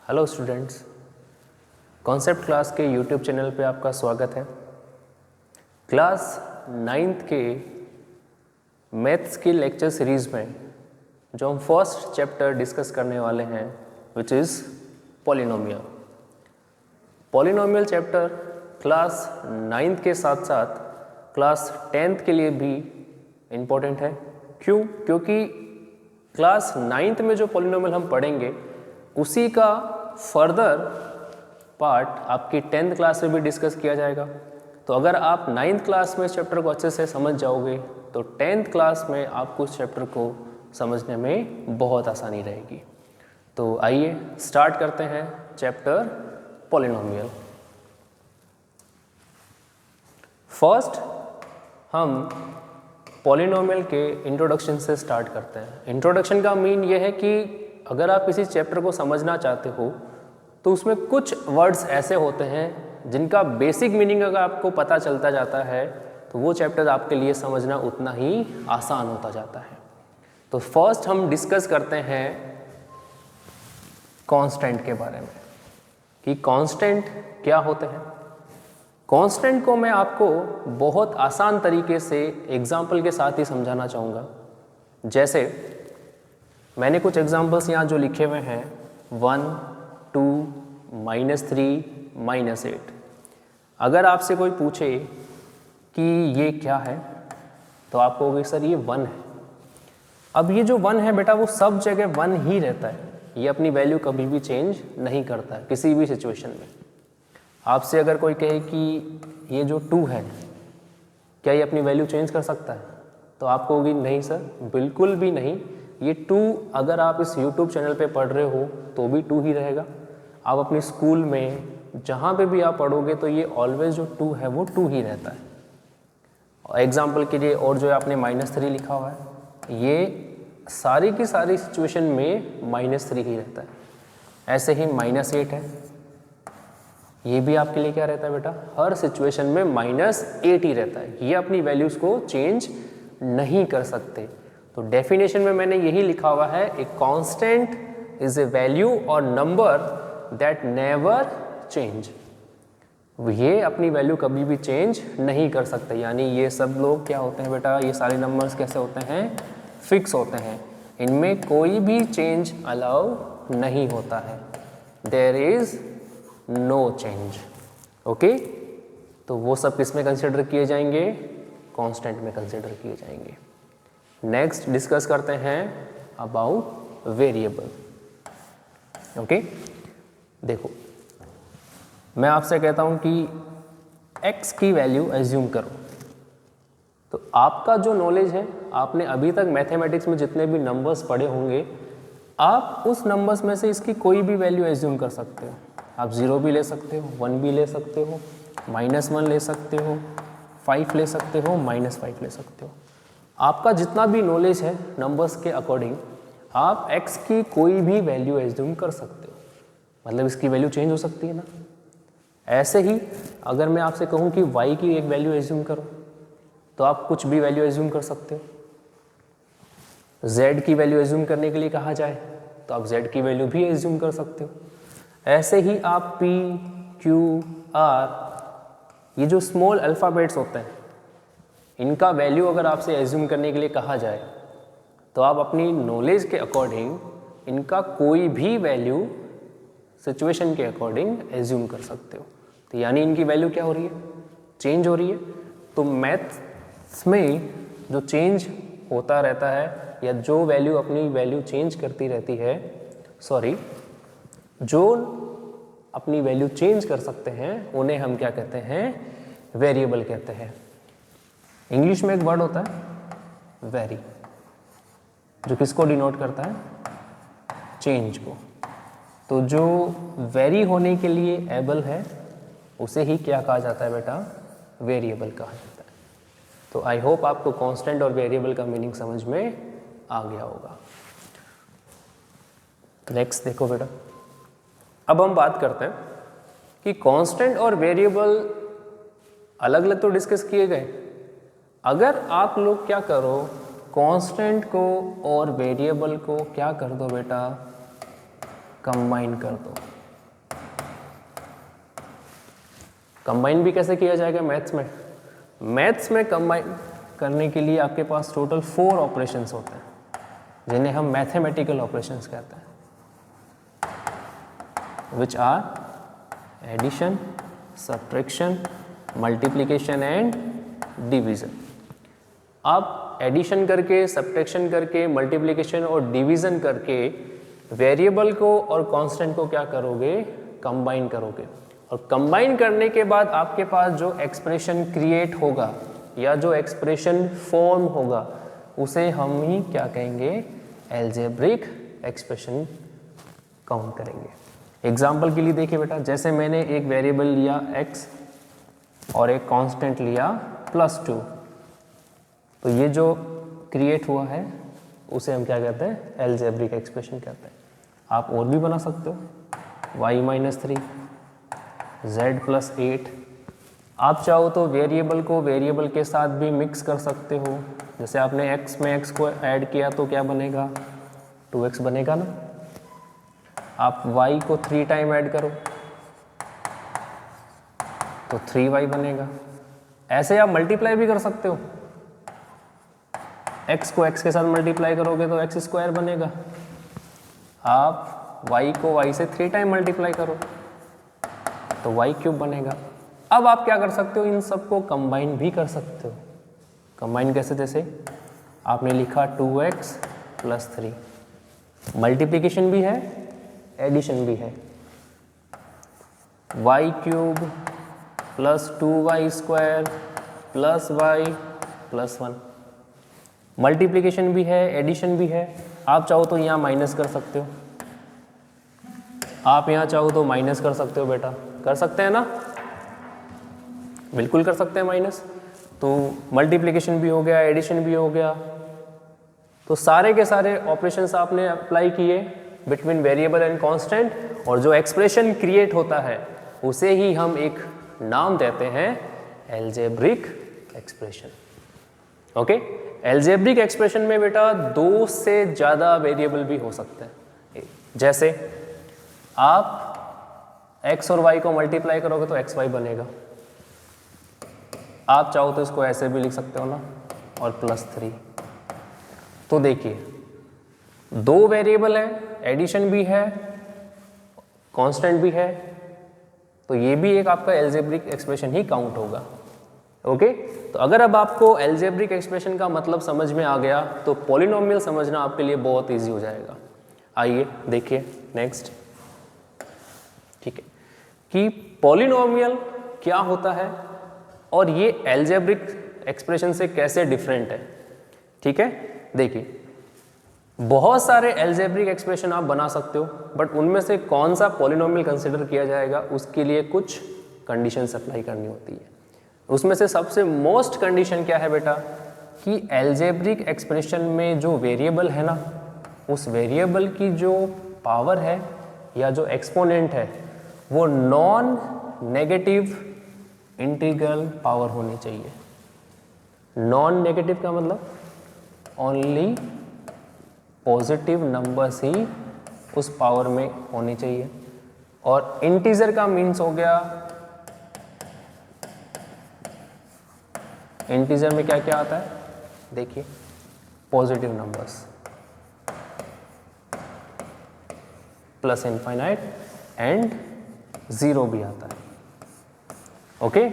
Hello students, concept class के YouTube channel पे आपका स्वागत है। क्लास 9th के मैथ्स की लेक्चर सीरीज़ में जो हम फर्स्ट चैप्टर डिस्कस करने वाले हैं which is polynomial. Polynomial chapter class 9th के साथ साथ क्लास 10th के लिए भी इम्पोर्टेंट है। क्यों? क्योंकि क्लास 9th में जो पॉलिनोमियल हम पढ़ेंगे उसी का फर्दर पार्ट आपकी 10th क्लास में भी डिस्कस किया जाएगा। तो अगर आप 9th क्लास में इस चैप्टर को अच्छे से समझ जाओगे तो 10th क्लास में आपको इस चैप्टर को समझने में बहुत आसानी रहेगी। तो आइए स्टार्ट करते हैं चैप्टर पॉलिनोमियल। फर्स्ट हम पॉलिनोमियल के इंट्रोडक्शन से स्टार्ट करते हैं। इंट्रोडक्शन का मीन ये है कि अगर आप किसी चैप्टर को समझना चाहते हो तो उसमें कुछ वर्ड्स ऐसे होते हैं जिनका बेसिक मीनिंग अगर आपको पता चलता जाता है तो वो चैप्टर आपके लिए समझना उतना ही आसान होता जाता है। तो फर्स्ट हम डिस्कस करते हैं कांस्टेंट के बारे में कि कांस्टेंट क्या होते हैं। कांस्टेंट को मैं आपको बहुत आसान तरीके से एग्जाम्पल के साथ ही समझाना चाहूँगा। जैसे मैंने कुछ एग्जाम्पल्स यहाँ जो लिखे हुए हैं 1, 2, -3, -8। अगर आपसे कोई पूछे कि ये क्या है तो आप कहोगे सर ये 1 है। अब ये जो 1 है बेटा वो सब जगह 1 ही रहता है, ये अपनी वैल्यू कभी भी चेंज नहीं करता है किसी भी सिचुएशन में। आपसे अगर कोई कहे कि ये जो 2 है क्या ये अपनी वैल्यू चेंज कर सकता है तो आप कहोगे नहीं सर, बिल्कुल भी नहीं। ये 2 अगर आप इस YouTube चैनल पे पढ़ रहे हो तो भी 2 ही रहेगा। आप अपने स्कूल में जहाँ पे भी आप पढ़ोगे तो ये ऑलवेज जो 2 है वो 2 ही रहता है। एग्जाम्पल के लिए और जो आपने -3 लिखा हुआ है ये सारी की सारी सिचुएशन में -3 ही रहता है। ऐसे ही -8 है, ये भी आपके लिए क्या रहता है बेटा, हर सिचुएशन में -8 ही रहता है। ये अपनी वैल्यूज़ को चेंज नहीं कर सकते। तो डेफिनेशन में मैंने यही लिखा हुआ है, a constant is a value और नंबर दैट नेवर चेंज। ये अपनी वैल्यू कभी भी चेंज नहीं कर सकते। यानी ये सब लोग क्या होते हैं बेटा, ये सारे नंबर्स कैसे होते हैं, फिक्स होते हैं, इनमें कोई भी चेंज अलाउ नहीं होता है। There is no change. Okay, तो वो सब किस में कंसिडर किए जाएंगे, कांस्टेंट में कंसिडर किए जाएंगे। नेक्स्ट डिस्कस करते हैं अबाउट वेरिएबल। ओके, देखो मैं आपसे कहता हूं कि x की वैल्यू एज्यूम करो, तो आपका जो नॉलेज है, आपने अभी तक मैथमेटिक्स में जितने भी नंबर्स पढ़े होंगे, आप उस नंबर्स में से इसकी कोई भी वैल्यू एज्यूम कर सकते हो। आप 0 भी ले सकते हो, 1 भी ले सकते हो, -1 ले सकते हो, 5 ले सकते हो, -5 ले सकते हो। आपका जितना भी नॉलेज है नंबर्स के अकॉर्डिंग आप x की कोई भी वैल्यू एज्यूम कर सकते हो, मतलब इसकी वैल्यू चेंज हो सकती है ना। ऐसे ही अगर मैं आपसे कहूँ कि y की एक वैल्यू एज्यूम करो तो आप कुछ भी वैल्यू एज्यूम कर सकते हो। z की वैल्यू एज्यूम करने के लिए कहा जाए तो आप z की वैल्यू भी एज्यूम कर सकते हो। ऐसे ही आप p, q, r, ये जो स्मॉल अल्फ़ाबेट्स होते हैं इनका वैल्यू अगर आपसे एज्यूम करने के लिए कहा जाए तो आप अपनी नॉलेज के अकॉर्डिंग इनका कोई भी वैल्यू सिचुएशन के अकॉर्डिंग एज्यूम कर सकते हो। तो यानी इनकी वैल्यू क्या हो रही है, चेंज हो रही है। तो मैथ्स में जो चेंज होता रहता है या जो वैल्यू अपनी वैल्यू चेंज करती रहती है, जो अपनी वैल्यू चेंज कर सकते हैं उन्हें हम क्या कहते हैं, वेरिएबल कहते हैं। इंग्लिश में एक वर्ड होता है वेरी, जो किसको डिनोट करता है, चेंज को। तो जो वेरी होने के लिए एबल है उसे ही क्या कहा जाता है बेटा, वेरिएबल कहा जाता है। तो आई होप आपको कांस्टेंट और वेरिएबल का मीनिंग समझ में आ गया होगा। नेक्स्ट देखो बेटा, अब हम बात करते हैं कि कांस्टेंट और वेरिएबल अलग अलग तो डिस्कस किए गए। अगर आप लोग क्या करो, कांस्टेंट को और वेरिएबल को क्या कर दो बेटा, कंबाइन कर दो। कंबाइन भी कैसे किया जाएगा मैथ्स में? मैथ्स में कंबाइन करने के लिए आपके पास टोटल 4 ऑपरेशंस होते हैं जिन्हें हम मैथमेटिकल ऑपरेशंस कहते हैं, which are addition, subtraction, multiplication and division. आप एडिशन करके, सब्ट्रैक्शन करके, मल्टीप्लिकेशन और डिवीज़न करके वेरिएबल को और कांस्टेंट को क्या करोगे? कंबाइन करोगे। और कंबाइन करने के बाद आपके पास जो एक्सप्रेशन क्रिएट होगा या जो एक्सप्रेशन फॉर्म होगा उसे हम ही क्या कहेंगे? एल्जेब्रिक एक्सप्रेशन काउंट करेंगे। एग्जाम्पल के लिए देखिए बेटा, जैसे मैंने एक वेरिएबल लिया x और एक कांस्टेंट लिया +2, तो ये जो क्रिएट हुआ है उसे हम क्या कहते हैं? एल्जेब्रिक एक्सप्रेशन कहते हैं। आप और भी बना सकते हो, y-3, z+8। आप चाहो तो वेरिएबल को वेरिएबल के साथ भी मिक्स कर सकते हो। जैसे आपने x में x को ऐड किया तो क्या बनेगा? 2x बनेगा ना। आप y को 3 टाइम ऐड करो तो 3y बनेगा। ऐसे आप मल्टीप्लाई भी कर सकते हो, x को x के साथ मल्टीप्लाई करोगे तो x² बनेगा। आप y को y से 3 टाइम मल्टीप्लाई करो तो y³ बनेगा। अब आप क्या कर सकते हो? इन सबको कंबाइन भी कर सकते हो। कंबाइन कैसे? जैसे आपने लिखा 2x + 3, मल्टीप्लिकेशन भी है, एडिशन भी है। y³ + 2y² + y + 1, मल्टीप्लिकेशन भी है, एडिशन भी है। आप चाहो तो यहाँ माइनस कर सकते हो, आप यहाँ चाहो तो माइनस कर सकते हो बेटा, कर सकते हैं ना? बिल्कुल कर सकते हैं माइनस। तो मल्टीप्लिकेशन भी हो गया, एडिशन भी हो गया। तो सारे के सारे ऑपरेशंस आपने अप्लाई किए बिटवीन वेरिएबल एंड कांस्टेंट, और जो एक्सप्रेशन क्रिएट होता है उसे ही हम एक नाम देते हैं algebraic expression. Okay, algebraic expression में बेटा 2 से ज़्यादा वेरिएबल भी हो सकते हैं। जैसे आप x और y को मल्टीप्लाई करोगे तो xy बनेगा। आप चाहो तो इसको ऐसे भी लिख सकते हो ना, और +3। तो देखिए 2 वेरिएबल है, एडिशन भी है, कांस्टेंट भी है, तो ये भी एक आपका एल्जेब्रिक एक्सप्रेशन ही काउंट होगा। ओके, तो अगर अब आपको एल्जेब्रिक एक्सप्रेशन का मतलब समझ में आ गया तो पॉलिनोमियल समझना आपके लिए बहुत इजी हो जाएगा। आइए देखिए नेक्स्ट। ठीक है, कि पॉलिनोमियल क्या होता है और ये एल्जेब्रिक एक्सप्रेशन से कैसे डिफरेंट है। ठीक है, देखिए बहुत सारे एल्जेब्रिक एक्सप्रेशन आप बना सकते हो, बट उनमें से कौन सा पॉलिनोमियल कंसिडर किया जाएगा उसके लिए कुछ कंडीशंस अप्लाई करनी होती है। उसमें से सबसे मोस्ट कंडीशन क्या है बेटा, कि एल्जेब्रिक एक्सप्रेशन में जो वेरिएबल है ना, उस वेरिएबल की जो पावर है या जो एक्सपोनेंट है वो नॉन नेगेटिव इंटीग्रल पावर होनी चाहिए। नॉन नेगेटिव का मतलब ओनली पॉजिटिव नंबर्स ही उस पावर में होनी चाहिए। और इंटीजर का मीन्स हो गया, इंटीजर में क्या क्या आता है देखिए, पॉजिटिव नंबर्स +∞ एंड 0 भी आता है। ओके,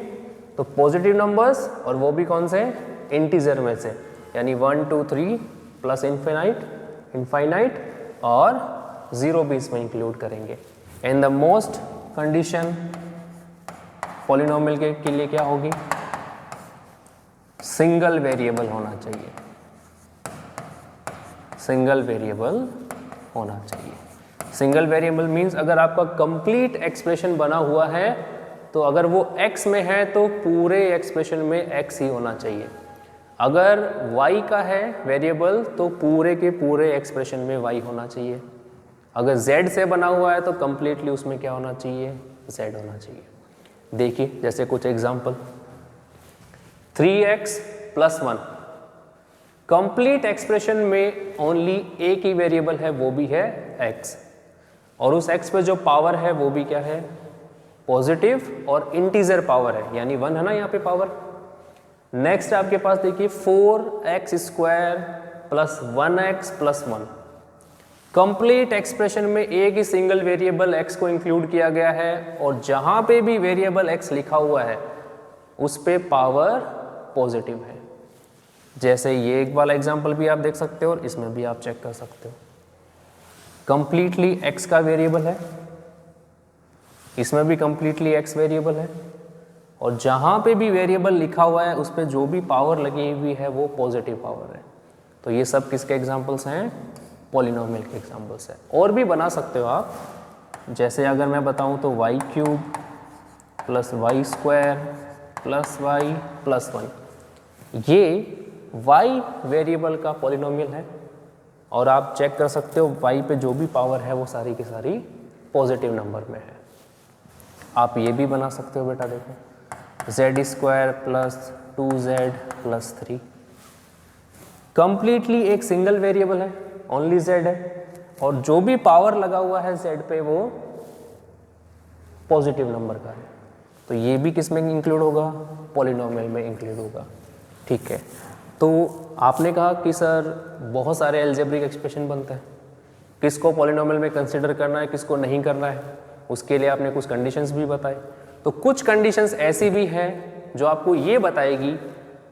तो पॉजिटिव नंबर्स, और वो भी कौन से? इंटीजर में से, यानी 1 2 3 +∞, इनफाइनाइट और 0 भी इसमें इंक्लूड करेंगे। And the most condition polynomial के लिए क्या होगी? सिंगल वेरिएबल होना चाहिए, सिंगल वेरिएबल होना चाहिए। सिंगल वेरिएबल मीन्स अगर आपका कंप्लीट एक्सप्रेशन बना हुआ है तो अगर वो x में है तो पूरे एक्सप्रेशन में x ही होना चाहिए। अगर y का है वेरिएबल तो पूरे के पूरे एक्सप्रेशन में y होना चाहिए। अगर z से बना हुआ है तो कंप्लीटली उसमें क्या होना चाहिए? z होना चाहिए। देखिए जैसे कुछ एग्जांपल, 3x + 1, कंप्लीट एक्सप्रेशन में ओनली एक ही वेरिएबल है, वो भी है x, और उस x पे जो पावर है वो भी क्या है? पॉजिटिव और इंटीजर पावर है, यानी 1 है ना यहाँ पे पावर। नेक्स्ट आपके पास देखिए 4x² plus 1x plus 1। Complete expression में एक ही सिंगल वेरिएबल x को इंक्लूड किया गया है और जहां पे भी वेरिएबल x लिखा हुआ है उस पे पावर पॉजिटिव है। जैसे ये एक वाला एग्जांपल भी आप देख सकते हो और इसमें भी आप चेक कर सकते हो। कंप्लीटली x का वेरिएबल है, इसमें भी कंप्लीटली x वेरिएबल है और जहां पे भी वेरिएबल लिखा हुआ है उस पे जो भी पावर लगी हुई है वो पॉजिटिव पावर है। तो ये सब किसके एग्जांपल्स हैं? पॉलिनोमियल के एग्जांपल्स हैं। और भी बना सकते हो आप, जैसे अगर मैं बताऊं तो y³ plus y² plus y plus 1, ये y वेरिएबल का पॉलिनोमियल है और आप चेक कर सकते हो y पे जो भी पावर है वो सारी की सारी पॉजिटिव नंबर में है। आप ये भी बना सकते हो बेटा, देखो z² plus 2z plus 3, completely एक सिंगल वेरिएबल है, ओनली z है और जो भी पावर लगा हुआ है z पे वो पॉजिटिव नंबर का है। तो ये भी किस में इंक्लूड होगा? पॉलिनोमियल में इंक्लूड होगा। ठीक है, तो आपने कहा कि सर बहुत सारे एल्जेब्रिक एक्सप्रेशन बनते हैं, किसको पॉलिनोमियल में कंसिडर करना है किसको नहीं करना है, उसके लिए आपने कुछ कंडीशंस भी बताए। तो कुछ कंडीशंस ऐसी भी हैं जो आपको ये बताएगी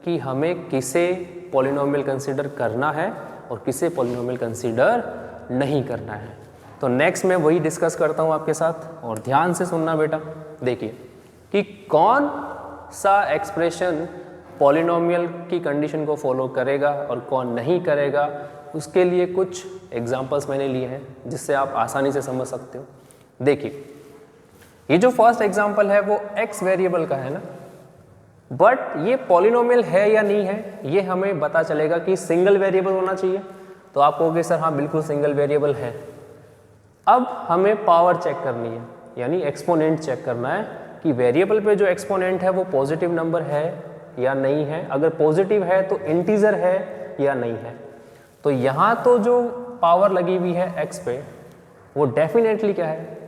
कि हमें किसे पॉलिनोमियल कंसिडर करना है और किसे पॉलिनोमियल कंसीडर नहीं करना है। तो नेक्स्ट मैं वही डिस्कस करता हूँ आपके साथ और ध्यान से सुनना बेटा। देखिए कि कौन सा एक्सप्रेशन पॉलिनोमियल की कंडीशन को फॉलो करेगा और कौन नहीं करेगा, उसके लिए कुछ एग्जांपल्स मैंने लिए हैं जिससे आप आसानी से समझ सकते हो। देखिए ये जो फर्स्ट एग्जांपल है वो x वेरिएबल का है ना, बट ये पॉलिनोमियल है या नहीं है ये हमें पता चलेगा कि सिंगल वेरिएबल होना चाहिए। तो आप कहोगे सर हाँ बिल्कुल सिंगल वेरिएबल है। अब हमें पावर चेक करनी है, यानी एक्सपोनेंट चेक करना है कि वेरिएबल पे जो एक्सपोनेंट है वो पॉजिटिव नंबर है या नहीं है। अगर पॉजिटिव है तो इंटीजर है या नहीं है। तो यहाँ तो जो पावर लगी हुई है x पे वो डेफिनेटली क्या है?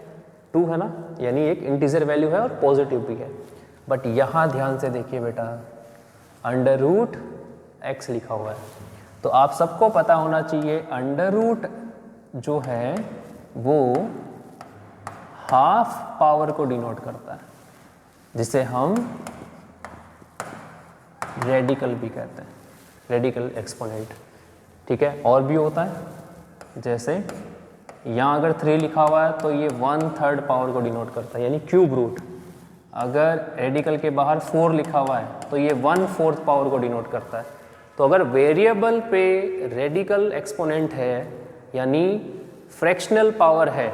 2 है ना, यानी एक इंटीजर वैल्यू है और पॉजिटिव भी है। बट यहाँ ध्यान से देखिए बेटा, √x लिखा हुआ है, तो आप सबको पता होना चाहिए √ जो है वो हाफ पावर को डिनोट करता है, जिसे हम रेडिकल भी कहते हैं, रेडिकल एक्सपोनेंट। ठीक है, और भी होता है, जैसे यहाँ अगर 3 लिखा हुआ है तो ये 1/3 पावर को डिनोट करता है, यानी क्यूब रूट। अगर रेडिकल के बाहर 4 लिखा हुआ है तो ये 1/4 पावर को डिनोट करता है। तो अगर वेरिएबल पे रेडिकल एक्सपोनेंट है यानी फ्रैक्शनल पावर है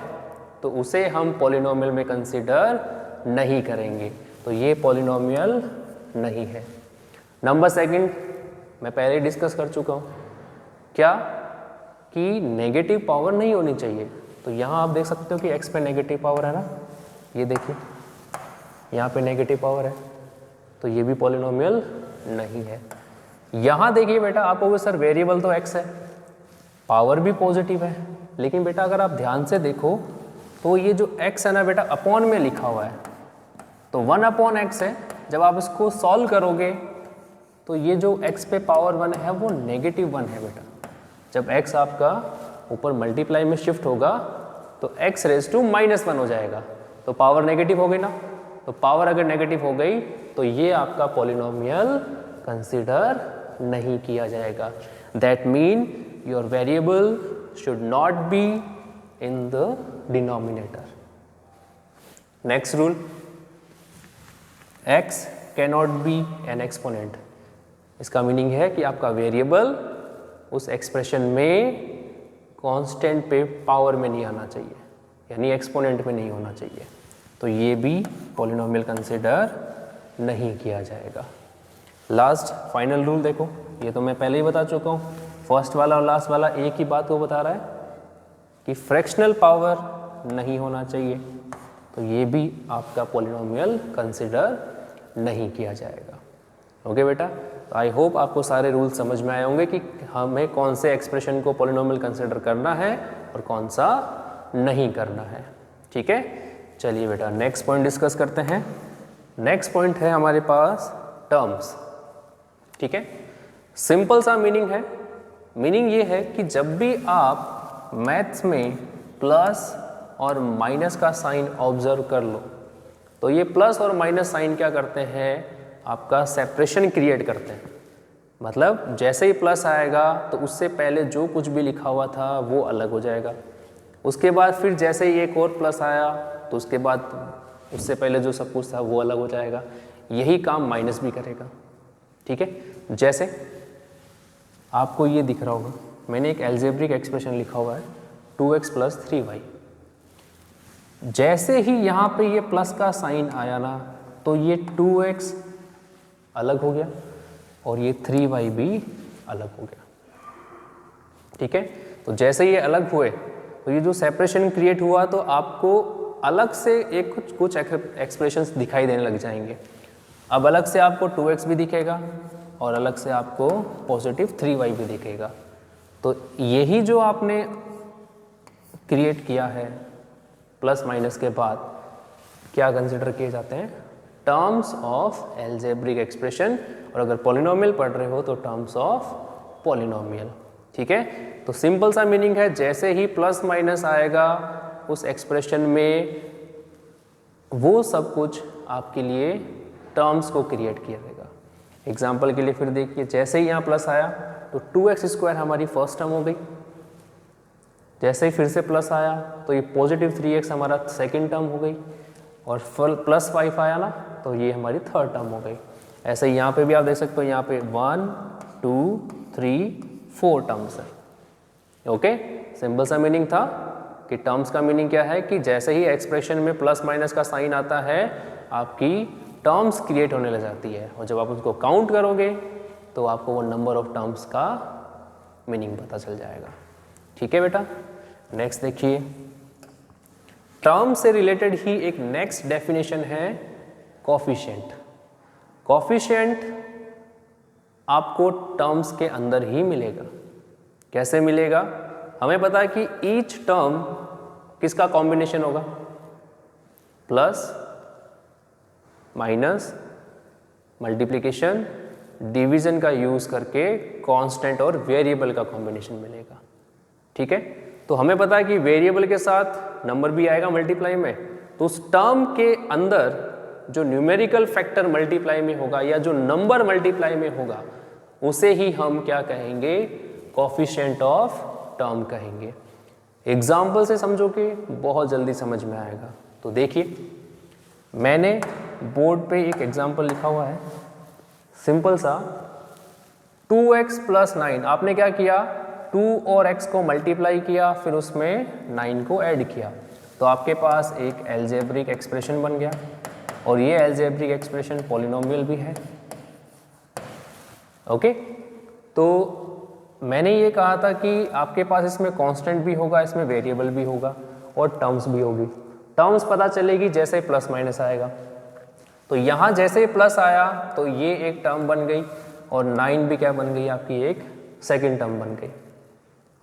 तो उसे हम पॉलिनोमियल में कंसीडर नहीं करेंगे। तो ये पॉलिनोमियल नहीं है। नंबर सेकंड मैं पहले डिस्कस कर चुका हूँ, क्या कि नेगेटिव पावर नहीं होनी चाहिए। तो यहाँ आप देख सकते हो कि x पे नेगेटिव पावर है ना, ये देखिए यहाँ पे नेगेटिव पावर है, तो ये भी पॉलिनोमियल नहीं है। यहाँ देखिए बेटा, आप कहोगे सर वेरिएबल तो x है, पावर भी पॉजिटिव है, लेकिन बेटा अगर आप ध्यान से देखो तो ये जो x है ना बेटा अपॉन में लिखा हुआ है, तो 1/x है। जब आप इसको सॉल्व करोगे तो ये जो x पे पावर 1 है वो -1 है बेटा। जब x आपका ऊपर मल्टीप्लाई में शिफ्ट होगा तो x⁻⁻1 हो जाएगा, तो पावर नेगेटिव हो गई ना। तो पावर अगर नेगेटिव हो गई तो ये आपका पॉलिनोमियल कंसीडर नहीं किया जाएगा। That mean your variable should not be in the denominator. Next rule, x cannot be N exponent. इसका मीनिंग है कि आपका वेरिएबल उस एक्सप्रेशन में कांस्टेंट पे पावर में नहीं आना चाहिए, यानी एक्सपोनेंट में नहीं होना चाहिए। तो ये भी पॉलिनोमियल कंसीडर नहीं किया जाएगा। लास्ट फाइनल रूल देखो, ये तो मैं पहले ही बता चुका हूँ। फर्स्ट वाला और लास्ट वाला एक ही बात को बता रहा है कि फ्रैक्शनल पावर नहीं होना चाहिए, तो ये भी आपका पॉलिनोमियल कंसीडर नहीं किया जाएगा। ओके बेटा, तो आई होप आपको सारे रूल्स समझ में आए होंगे कि हमें कौन से एक्सप्रेशन को पॉलिनोमियल कंसीडर करना है और कौन सा नहीं करना है। ठीक है, चलिए बेटा नेक्स्ट पॉइंट डिस्कस करते हैं। नेक्स्ट पॉइंट है हमारे पास टर्म्स। ठीक है, सिंपल सा मीनिंग है। मीनिंग ये है कि जब भी आप मैथ्स में प्लस और माइनस का साइन ऑब्जर्व कर लो तो ये प्लस और माइनस साइन क्या करते हैं, आपका सेपरेशन क्रिएट करते हैं। मतलब जैसे ही प्लस आएगा तो उससे पहले जो कुछ भी लिखा हुआ था वो अलग हो जाएगा, उसके बाद फिर जैसे ही एक और प्लस आया तो उसके बाद उससे पहले जो सब कुछ था वो अलग हो जाएगा। यही काम माइनस भी करेगा। ठीक है, जैसे आपको ये दिख रहा होगा, मैंने एक एल्जेब्रिक एक्सप्रेशन लिखा हुआ है 2x + 3y। जैसे ही यहाँ पे ये प्लस का साइन आया ना तो ये 2x अलग हो गया और ये 3y भी अलग हो गया। ठीक है, तो जैसे ये अलग हुए तो ये जो सेपरेशन क्रिएट हुआ तो आपको अलग से एक कुछ एक्सप्रेशंस दिखाई देने लग जाएंगे। अब अलग से आपको 2x भी दिखेगा और अलग से आपको पॉजिटिव 3y भी दिखेगा। तो यही जो आपने क्रिएट किया है प्लस माइनस के बाद क्या कंसिडर किए जाते हैं, टर्म्स ऑफ एल्जेब्रिक एक्सप्रेशन। और अगर पॉलिनोमियल पढ़ रहे हो तो टर्म्स ऑफ पॉलिनोमियल। ठीक है, तो सिंपल सा मीनिंग है जैसे ही प्लस माइनस आएगा उस एक्सप्रेशन में वो सब कुछ आपके लिए टर्म्स को क्रिएट किया जाएगा। एग्जाम्पल के लिए फिर देखिए, जैसे ही यहाँ प्लस आया तो 2x² हमारी फर्स्ट टर्म हो गई। जैसे ही फिर से प्लस आया तो ये पॉजिटिव 3x हमारा सेकंड टर्म हो गई और +5 आया ना तो ये हमारी थर्ड टर्म हो गई। ऐसे ही यहाँ पे भी आप देख सकते हो, यहाँ पे 1 2 3 4 टर्म्स है। ओके, सिंपल सा मीनिंग था कि टर्म्स का मीनिंग क्या है कि जैसे ही एक्सप्रेशन में प्लस माइनस का साइन आता है आपकी टर्म्स क्रिएट होने लग जाती है और जब आप उसको काउंट करोगे तो आपको वो नंबर ऑफ टर्म्स का मीनिंग पता चल जाएगा। ठीक है बेटा, नेक्स्ट देखिए, टर्म से रिलेटेड ही एक नेक्स्ट डेफिनेशन है कोफिशिएंट। कोफिशिएंट आपको टर्म्स के अंदर ही मिलेगा। कैसे मिलेगा, हमें पता है कि ईच टर्म किसका कॉम्बिनेशन होगा, प्लस माइनस मल्टीप्लिकेशन डिवीजन का यूज करके कांस्टेंट और वेरिएबल का कॉम्बिनेशन मिलेगा। ठीक है, तो हमें पता है कि वेरिएबल के साथ नंबर भी आएगा मल्टीप्लाई में, तो उस टर्म के अंदर जो न्यूमेरिकल फैक्टर मल्टीप्लाई में होगा या जो नंबर मल्टीप्लाई में होगा उसे ही हम क्या कहेंगे, कोफिशिएंट ऑफ टर्म कहेंगे। एग्जाम्पल से समझोगे बहुत जल्दी समझ में आएगा। तो देखिए, मैंने बोर्ड पे एक एग्जाम्पल लिखा हुआ है सिंपल सा, 2x + 9। आपने क्या किया, 2 और x को मल्टीप्लाई किया फिर उसमें 9 को ऐड किया तो आपके पास एक एल्जेब्रिक एक्सप्रेशन बन गया और ये एल्जेब्रिक एक्सप्रेशन पॉलिनोमियल भी है। ओके, तो मैंने ये कहा था कि आपके पास इसमें कांस्टेंट भी होगा, इसमें वेरिएबल भी होगा और टर्म्स भी होगी। टर्म्स पता चलेगी जैसे ही प्लस माइनस आएगा। तो यहाँ जैसे ही प्लस आया तो ये एक टर्म बन गई और 9 भी क्या बन गई, आपकी एक सेकंड टर्म बन गई।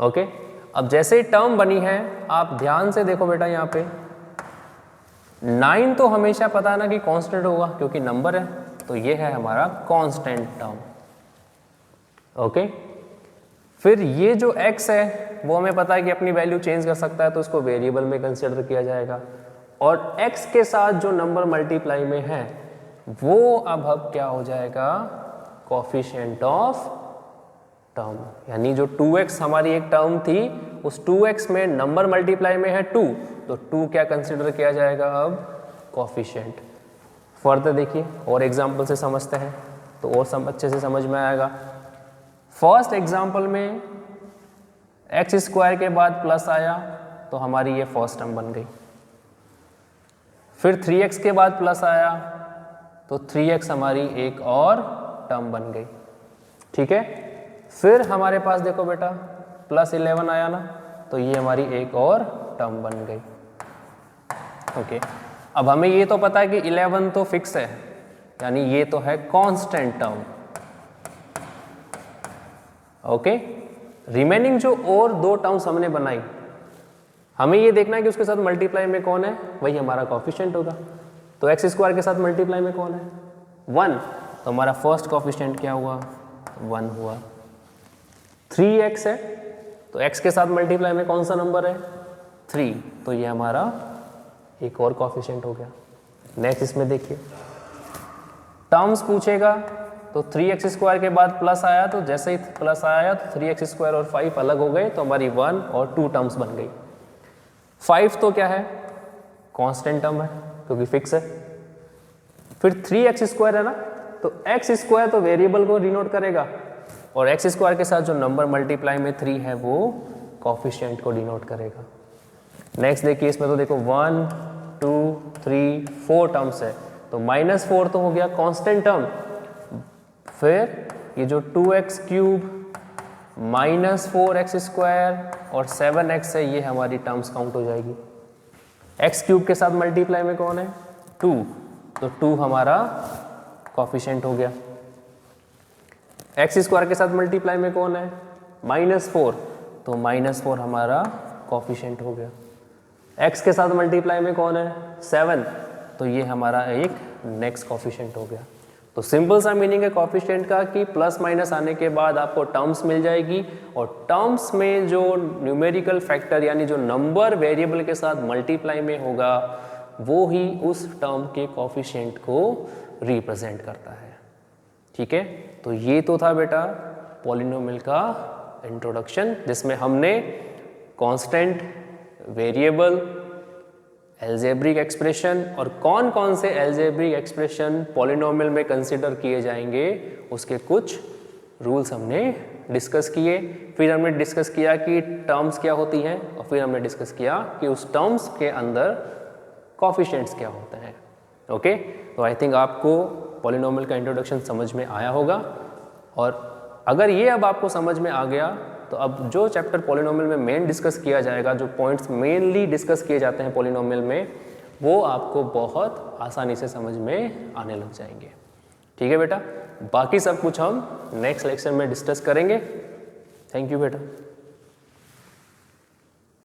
ओके, अब जैसे ही टर्म बनी है आप ध्यान से देखो बेटा, यहाँ पे 9 तो हमेशा पता है ना कि कांस्टेंट होगा क्योंकि नंबर है, तो ये है हमारा कांस्टेंट टर्म। ओके, फिर ये जो x है वो हमें पता है कि अपनी वैल्यू चेंज कर सकता है तो उसको वेरिएबल में कंसिडर किया जाएगा और x के साथ जो नंबर मल्टीप्लाई में है वो अब क्या हो जाएगा, कोफिशिएंट ऑफ टर्म। यानी जो 2x हमारी एक टर्म थी उस 2x में नंबर मल्टीप्लाई में है 2 तो 2 क्या कंसिडर किया जाएगा अब, कोफिशिएंट। फर्दर देखिए और एग्जाम्पल से समझते हैं तो और सब अच्छे से समझ में आएगा। फर्स्ट एग्जाम्पल में x² के बाद प्लस आया तो हमारी ये फर्स्ट टर्म बन गई। फिर 3x के बाद प्लस आया तो 3x हमारी एक और टर्म बन गई। ठीक है, फिर हमारे पास देखो बेटा +11 आया ना तो ये हमारी एक और टर्म बन गई। ओके, अब हमें ये तो पता है कि 11 तो फिक्स है यानी ये तो है कांस्टेंट टर्म। ओके, रिमेनिंग जो और 2 टर्म्स हमने बनाई हमें ये देखना है कि उसके साथ मल्टीप्लाई में कौन है, वही हमारा कॉफिशिएंट होगा। तो एक्स स्क्वायर के साथ मल्टीप्लाई में कौन है, 1, तो हमारा फर्स्ट कॉफिशिएंट क्या हुआ, 1 हुआ। 3x है तो x के साथ मल्टीप्लाई में कौन सा नंबर है, 3, तो ये हमारा एक और कॉफिशिएंट हो गया। नेक्स्ट इसमें देखिए टर्म्स पूछेगा तो 3x स्क्वायर के बाद प्लस आया, तो जैसे ही प्लस आया तो 3x स्क्वायर और 5 अलग हो गए, तो हमारी 1 और 2 टर्म्स बन गई। 5 तो क्या है, कांस्टेंट टर्म है क्योंकि फिक्स है। फिर 3x स्क्वायर है ना, तो x स्क्वायर तो वेरिएबल को डिनोट करेगा और x स्क्वायर के साथ जो नंबर मल्टीप्लाई में 3 है वो कॉफिशिएंट को डिनोट करेगा। नेक्स्ट देखिए इसमें तो देखो 1 2 3 4 टर्म्स है, तो -4 तो हो गया कांस्टेंट टर्म। फिर ये जो 2x क्यूब -4x स्क्वायर और 7x है, ये हमारी टर्म्स काउंट हो जाएगी। x क्यूब के साथ मल्टीप्लाई में कौन है, 2, तो 2 हमारा कॉफिशिएंट हो गया। x स्क्वायर के साथ मल्टीप्लाई में कौन है, -4, तो -4 हमारा कॉफिशिएंट हो गया। x के साथ मल्टीप्लाई में कौन है, 7, तो ये हमारा एक नेक्स्ट कॉफिशिएंट हो गया। तो सिंपल सा मीनिंग है कॉफिशिएंट का कि प्लस माइनस आने के बाद आपको टर्म्स मिल जाएगी और टर्म्स में जो न्यूमेरिकल फैक्टर यानी जो नंबर वेरिएबल के साथ मल्टीप्लाई में होगा वो ही उस टर्म के कॉफिशिएंट को रिप्रेजेंट करता है। ठीक है, तो ये तो था बेटा पॉलिनोमियल का इंट्रोडक्शन, जिसमें हमने कांस्टेंट, वेरिएबल, एल्जेब्रिक एक्सप्रेशन और कौन कौन से एल्जेब्रिक एक्सप्रेशन पॉलिनोमियल में कंसिडर किए जाएंगे उसके कुछ रूल्स हमने डिस्कस किए। फिर हमने डिस्कस किया कि टर्म्स क्या होती हैं और फिर हमने डिस्कस किया कि उस टर्म्स के अंदर कॉफिशिएंट्स क्या होते हैं। ओके, तो आई थिंक आपको पॉलिनोमियल का इंट्रोडक्शन समझ में आया होगा। और अगर ये अब आपको समझ में आ गया तो अब जो चैप्टर पॉलिनोमियल में मेन डिस्कस किया जाएगा, जो पॉइंट्स मेनली डिस्कस किए जाते हैं पॉलिनोमियल में, वो आपको बहुत आसानी से समझ में आने लग जाएंगे। ठीक है बेटा, बाकी सब कुछ हम नेक्स्ट लेक्चर में डिस्कस करेंगे। थैंक यू बेटा।